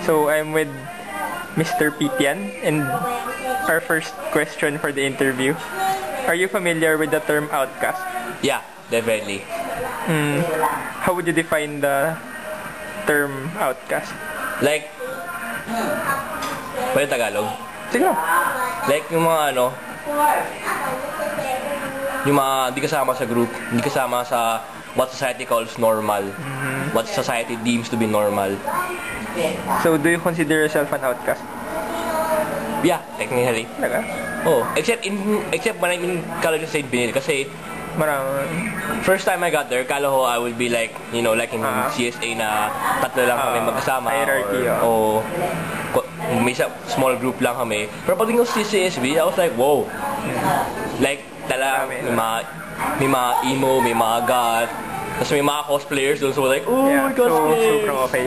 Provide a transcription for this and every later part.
So I'm with Mr. Pipian, and our first question for the interview. Are you familiar with the term outcast? Yeah, definitely. How would you define the term outcast? Like, pwede Tagalog? Sige. Like, yung mga yung mga di kasama sa group, di kasama sa what society calls normal, what society deems to be normal. So do you consider yourself an outcast? Yeah, technically. Talaga? Oh, except when I'm in college of St. Benil, kasi Marami. first time I got there, kala ko I would be like, like in CSA na tatlo lang kami magkasama. Hierarchy, or may small group lang kami. Pero pagdating ko sa CSB, I was like, wow. Like, may mga emo, may mga goth, tapos may mga cosplayers doon. So like, Yeah, so cosplay. sobrang okay.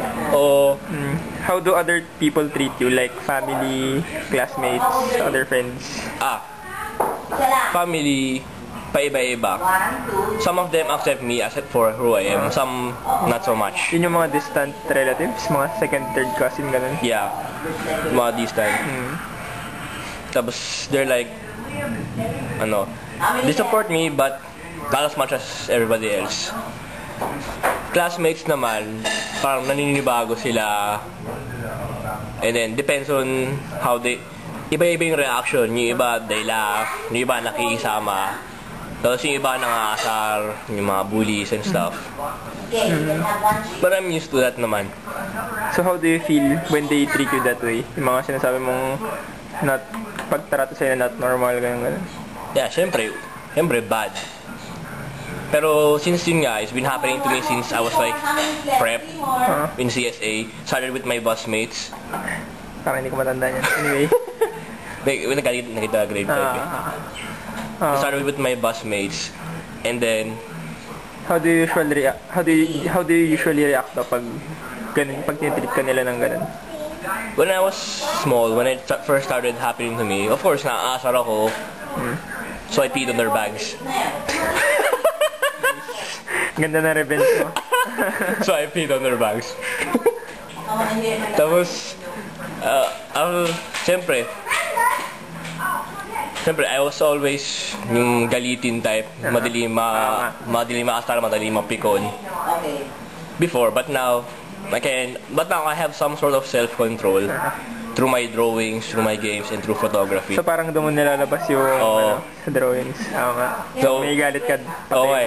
How do other people treat you? Like family, classmates, other friends? Family, paiba-iba. Some of them accept me for who I am. Some, not so much. Yun yung mga distant relatives, mga second, third cousin, ganun. Yeah, mga distant. Tapos, they're like, they support me, but not as much as everybody else. Classmates naman, parang naninibago sila. And then, depends on how they... Iba-iba yung reaction. Yung iba, they laugh. Yung iba, nakikisama. Tapos yung iba, nangasar. Yung mga bullies and stuff. But I'm used to that naman. So how do you feel when they treat you that way? Yung mga sinasabi mong pagtrato sa'yo na not normal, ganun. Yeah, syempre bad. Pero since yun nga, it's been happening to me since I was like prep in CSA. Started with my busmates. Parang hindi ko matanda yan. Anyway. Nakita grade 5 started with my busmates. And then how do you usually react pag ganun, pag tinitreat ka nila ng ganun? When I was small, when it first started happening to me, of course, naaasar ako. So I peed on their bags. Ganda na revenge mo. So I peed on their bags. Tapos, Siyempre, I was always yung galitin type, madali maasar, madali mapikon. Before, but now I have some sort of self-control through my drawings, through my games, and through photography. So parang doon mo nilalabas yung sa drawings. So, may galit ka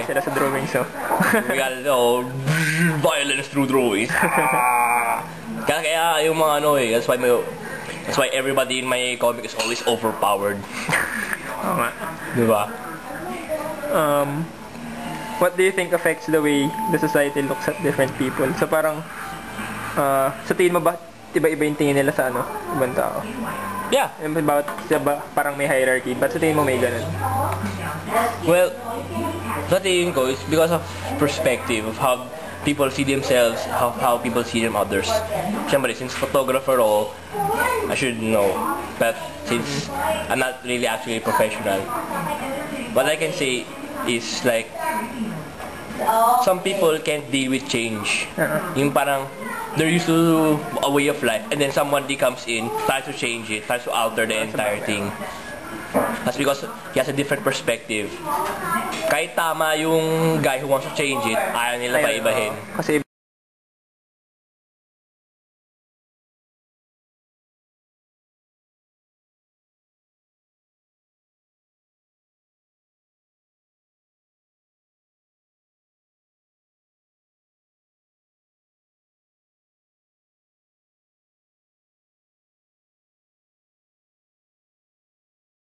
sila sa drawings. So. May galit violence through drawings. Kaya yung mga that's why everybody in my comic is always overpowered. Diba? What do you think affects the way the society looks at different people? So parang, sa tingin mo ba, iba-iba yung tingin nila sa ibang tao? Yeah. Parang may hierarchy, but sa tingin mo may ganun? Well, sa tingin ko, it's because of perspective of how people see themselves, how people see them others. Siyempre, since photographer ako, I should know. But since I'm not really actually a professional, what I can say is like, some people can't deal with change. Yung parang, they're used to a way of life, and then somebody comes in, tries to change it, tries to alter the entire thing. That's because he has a different perspective. Kahit tama yung guy who wants to change it, ayaw nila paibahin. Kasi